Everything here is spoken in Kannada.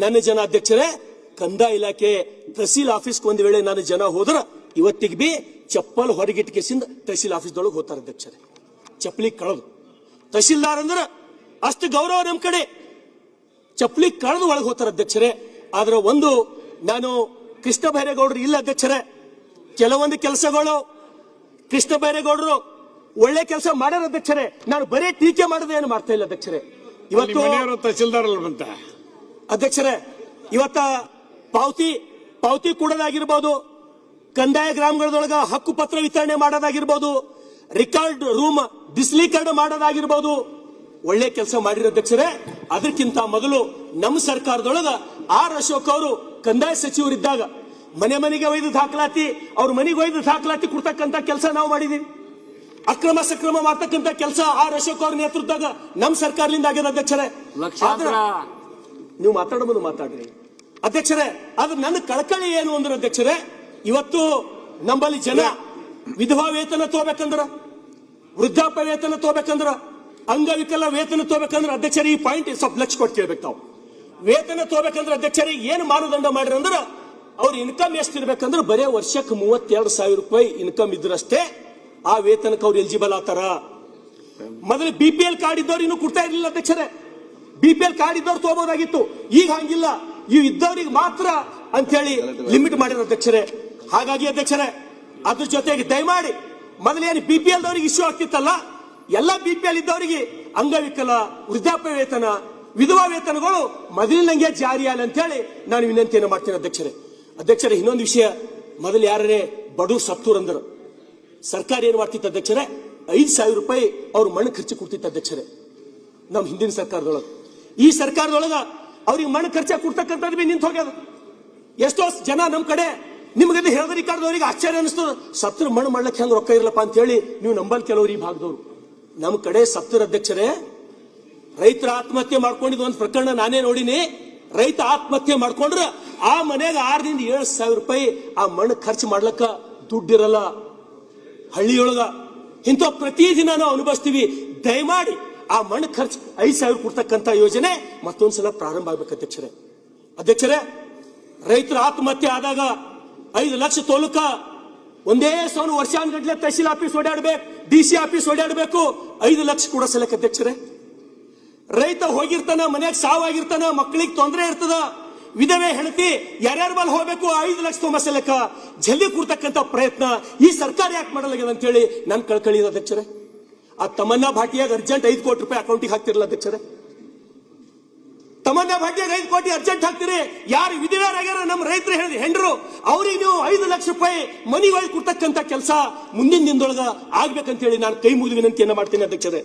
ನನ್ನ ಜನ ಅಧ್ಯಕ್ಷರೇ, ಕಂದಾಯ ಇಲಾಖೆ ತಹಸೀಲ್ ಆಫೀಸ್ಗೆ ಒಂದು ವೇಳೆ ನನ್ನ ಜನ ಹೋದ್ರ ಇವತ್ತಿಗೆ ಬಿ ಚಪ್ಪಲ್ ಹೊರಗಿಟ್ಕೆಸಿಂದ ತಹಸೀಲ್ ಆಫೀಸ್ದೊಳಗೆ ಹೋಗ್ತಾರೆ ಅಧ್ಯಕ್ಷರೇ. ಚಪ್ಪಲಿ ಕಳೆದು ತಹಸೀಲ್ದಾರ್ ಅಂದ್ರೆ ಅಷ್ಟು ಗೌರವ ನಮ್ಮ ಕಡೆ, ಚಪ್ಪಲಿ ಕಳೆದು ಒಳಗೆ ಹೋಗ್ತಾರೆ ಅಧ್ಯಕ್ಷರೇ. ಆದ್ರೆ ಒಂದು ನಾನು ಕೃಷ್ಣ ಬೈರೇಗೌಡರು ಇಲ್ಲ ಅಧ್ಯಕ್ಷರೇ, ಕೆಲವೊಂದು ಕೆಲಸಗಳು ಕೃಷ್ಣ ಬೈರೇಗೌಡರು ಒಳ್ಳೆ ಕೆಲಸ ಮಾಡ್ಯಾರ ಅಧ್ಯಕ್ಷರೇ. ನಾನು ಬರೀ ಟೀಕೆ ಮಾಡೋದು ಏನು ಮಾಡ್ತಾ ಇಲ್ಲ ಅಧ್ಯಕ್ಷರೇ. ಇವತ್ತು ತಹಸೀಲ್ದಾರ್ ಅಧ್ಯಕ್ಷರೇ, ಇವತ್ತ ಪಾವತಿ ಕೊಡೋದಾಗಿರ್ಬೋದು, ಕಂದಾಯ ಗ್ರಾಮಗಳೊಳಗ ಹಕ್ಕು ಪತ್ರ ವಿತರಣೆ ಮಾಡೋದಾಗಿರ್ಬೋದು, ರೆಕಾರ್ಡ್ ರೂಮ್ ಡಿಸ್ಲೀಕರಣ ಮಾಡೋದಾಗಿರ್ಬೋದು, ಒಳ್ಳೆ ಕೆಲಸ ಮಾಡಿರೋ ಅಧ್ಯಕ್ಷರೇ. ಅದಕ್ಕಿಂತ ಮೊದಲು ನಮ್ಮ ಸರ್ಕಾರದೊಳಗ ಆರ್ ಅಶೋಕ್ ಅವರು ಕಂದಾಯ ಸಚಿವರಿದ್ದಾಗ ಮನೆಗೆ ಒಯ್ದು ದಾಖಲಾತಿ, ಅವ್ರ ಮನೆಗೆ ಒಯ್ದು ದಾಖಲಾತಿ ಕೊಡ್ತಕ್ಕಂತ ಕೆಲಸ ನಾವು ಮಾಡಿದೀವಿ. ಅಕ್ರಮ ಸಕ್ರಮ ಮಾಡ್ತಕ್ಕಂತ ಕೆಲಸ ಆರ್ ಅಶೋಕ್ ಅವ್ರ ನೇತೃತ್ವದಾಗ ನಮ್ಮ ಸರ್ಕಾರದಿಂದ ಆಗ್ಯದ ಅಧ್ಯಕ್ಷರೇ. ನೀವು ಮಾತಾಡಬಹುದು ಮಾತಾಡ್ರಿ ಅಧ್ಯಕ್ಷರೇ. ಆದ್ರೆ ನನ್ನ ಕಳಕಳಿ ಏನು ಅಂದ್ರೆ ಅಧ್ಯಕ್ಷರೇ, ಇವತ್ತು ನಮ್ಮಲ್ಲಿ ಜನ ವಿಧವಾ ವೇತನ ತಗೋಬೇಕಂದ್ರ, ವೃದ್ಧಾಪ್ಯ ವೇತನ ತಗೋಬೇಕಂದ್ರ, ಅಂಗವಿಕಲ ವೇತನ ತಗೋಬೇಕಂದ್ರ ಅಧ್ಯಕ್ಷರೇ ಈ ಪಾಯಿಂಟ್ ಸ್ವಲ್ಪ ಲಕ್ಷ ಕೊಟ್ಟು ಕೇಳ್ಬೇಕು. ತಾವು ವೇತನ ತಗೋಬೇಕಂದ್ರೆ ಅಧ್ಯಕ್ಷರೇ ಏನು ಮಾನದಂಡ ಮಾಡ್ರಿ ಅಂದ್ರ, ಅವ್ರ ಇನ್ಕಮ್ ಎಷ್ಟಿರ್ಬೇಕಂದ್ರೆ ಬರೇ ವರ್ಷಕ್ಕೆ 32,000 ರೂಪಾಯಿ ಇನ್ಕಮ್ ಇದ್ರಷ್ಟೇ ಆ ವೇತನಕ್ಕೆ ಅವ್ರು ಎಲಿಜಿಬಲ್ ಆತಾರ. ಮೊದಲು BPL ಕಾರ್ಡ್ ಇದ್ದವ್ರು ಇನ್ನೂ ಕೊಡ್ತಾ ಇರ್ಲಿಲ್ಲ ಅಧ್ಯಕ್ಷರೇ. BPL ಕಾರ್ಡ್ ಇದ್ದವ್ರು ತಗೋಬಹುದಾಗಿತ್ತು, ಈಗ ಹಂಗಿಲ್ಲ, ಇವು ಇದ್ದವ್ರಿಗೆ ಮಾತ್ರ ಅಂತ ಹೇಳಿ ಲಿಮಿಟ್ ಮಾಡಿರೋ ಅಧ್ಯಕ್ಷರೇ. ಹಾಗಾಗಿ ಅಧ್ಯಕ್ಷರೇ, ಅದ್ರ ಜೊತೆಗೆ ದಯಮಾಡಿ ಮೊದಲೇನು BPL ದವರಿಗೆ ಇಶ್ಯೂ ಆಗ್ತಿತ್ತಲ್ಲ, ಎಲ್ಲ BPL ಇದ್ದವರಿಗೆ ಅಂಗವಿಕಲ, ವೃದ್ಧಾಪ್ಯ ವೇತನ, ವಿಧವಾ ವೇತನಗಳು ಮೊದಲಿನಂಗೆ ಜಾರಿ ಆಗಲಿ ಅಂತ ಹೇಳಿ ನಾನು ವಿನಂತಿಯನ್ನು ಮಾಡ್ತೀನಿ ಅಧ್ಯಕ್ಷರೇ. ಅಧ್ಯಕ್ಷರೇ, ಇನ್ನೊಂದು ವಿಷಯ, ಮೊದಲು ಯಾರೇ ಬಡವ್ರು ಸತ್ತೂರ್ ಅಂದ್ರು ಸರ್ಕಾರ ಏನ್ ಮಾಡ್ತಿತ್ತು ಅಧ್ಯಕ್ಷರೇ, 5,000 ರೂಪಾಯಿ ಅವ್ರ ಮಣ್ಣು ಖರ್ಚು ಕೊಡ್ತಿತ್ತು ಅಧ್ಯಕ್ಷರೇ. ನಮ್ಮ ಹಿಂದಿನ ಸರ್ಕಾರದೊಳಗ, ಈ ಸರ್ಕಾರದೊಳಗ ಅವ್ರಿಗೆ ಮಣ್ಣು ಖರ್ಚಾಗಿ ಕೊಡ್ತಕ್ಕಂಥದ್ದು ಬಿ ನಿಂತು ಹೋಗ್ಯದ. ಎಷ್ಟೋ ಜನ ನಮ್ಮ ಕಡೆ ನಿಮ್ಗೆ ಹೇಳಿದ್ರಿ ಕಾರ್ದವ್ರಿಗೆ ಆಶ್ಚರ್ಯ ಅನಿಸ್ತದ, ಸತ್ರ ಮಣ್ಣು ಮಾಡ್ಲಿಕ್ಕೆ ಹೆಂಗ್ ರೊಕ್ಕ ಇರಲಪ್ಪ ಅಂತ ಹೇಳಿ ನೀವು ನಂಬಲ್ ಕೆಲವ್ರು ಈ ಭಾಗದವ್ರು. ನಮ್ಮ ಕಡೆ ಸತ್ತರ ಅಧ್ಯಕ್ಷರೇ, ರೈತರ ಆತ್ಮಹತ್ಯೆ ಮಾಡ್ಕೊಂಡಿದ್ದು ಒಂದು ಪ್ರಕರಣ ನಾನೇ ನೋಡಿನಿ. ರೈತ ಆತ್ಮಹತ್ಯೆ ಮಾಡ್ಕೊಂಡ್ರ ಆ ಮನೆಗೆ 6,000 ರಿಂದ 7,000 ರೂಪಾಯಿ ಆ ಮಣ್ಣು ಖರ್ಚು ಮಾಡ್ಲಕ್ಕ ದುಡ್ಡಿರಲ್ಲ ಹಳ್ಳಿಯೊಳಗ. ಇಂಥ ಪ್ರತಿದಿನ ನಾವು ಅನುಭವಿಸ್ತೀವಿ. ದಯಮಾಡಿ ಆ ಮಣ್ಣು ಖರ್ಚು 5,000 ಕೊಡ್ತಕ್ಕಂಥ ಯೋಜನೆ ಮತ್ತೊಂದ್ಸಲ ಪ್ರಾರಂಭ ಆಗ್ಬೇಕು ಅಧ್ಯಕ್ಷರೇ. ಅಧ್ಯಕ್ಷರೇ, ರೈತರ ಆತ್ಮಹತ್ಯೆ ಆದಾಗ 5 ಲಕ್ಷ ತೋಲಕ ಒಂದೇ ಸೌನ ವರ್ಷಾನ್ಗಟ್ಲೆ ತಹಸೀಲ್ ಆಫೀಸ್ ಓಡಾಡ್ಬೇಕು, DC ಆಫೀಸ್ ಓಡಾಡ್ಬೇಕು, 5 ಲಕ್ಷ ಕೂಡ ಸಲಕ ಅಧ್ಯಕ್ಷರೇ. ರೈತ ಹೋಗಿರ್ತಾನ, ಮನೆಯಾಗ ಸಾವಾಗಿರ್ತಾನ, ಮಕ್ಕಳಿಗೆ ತೊಂದರೆ ಇರ್ತದ, ವಿಧವೆ ಹೆಂಡತಿ ಯಾರ್ಯಾರ ಬಲ್ ಹೋಗ್ಬೇಕು, 5 ಲಕ್ಷ ತೊಂಬಸಲಕ ಜಲ್ದಿ ಕೊಡ್ತಕ್ಕಂಥ ಪ್ರಯತ್ನ ಈ ಸರ್ಕಾರ ಯಾಕೆ ಮಾಡಲಾಗ್ಯದ ಅಂತ ಹೇಳಿ ನನ್ ಕಳ್ಕಳಿ ಅಧ್ಯಕ್ಷರೇ. ಆ ತಮನ್ನಾ ಭಾಟಿಯಾಗ ಅರ್ಜೆಂಟ್ 5 ಕೋಟಿ ರೂಪಾಯಿ ಅಕೌಂಟಿಗೆ ಹಾಕ್ತಿರಲ್ಲ ಅಧ್ಯಕ್ಷರೇ. ತಮನ್ನಾ ಭಾಟಿಯಾಗ 5 ಕೋಟಿ ಅರ್ಜೆಂಟ್ ಹಾಕ್ತಿರಿ, ಯಾರು ವಿಧವೆಯರಾಗ್ಯಾರ ನಮ್ಮ ರೈತರು ಹೇಳಿದ್ರಿ ಹೆಂಡ್ರು, ಅವ್ರಿಗೆ ನೀವು 5 ಲಕ್ಷ ರೂಪಾಯಿ ಮನಿಗೆ ಕೊಡ್ತಕ್ಕಂಥ ಕೆಲಸ ಮುಂದಿನ ದಿನದೊಳಗ ಆಗ್ಬೇಕಂತ ಹೇಳಿ ನಾನು ಕೈ ಮುಗಿದು ವಿನಂತಿಯನ್ನ ಮಾಡ್ತೀನಿ ಅಧ್ಯಕ್ಷರೇ.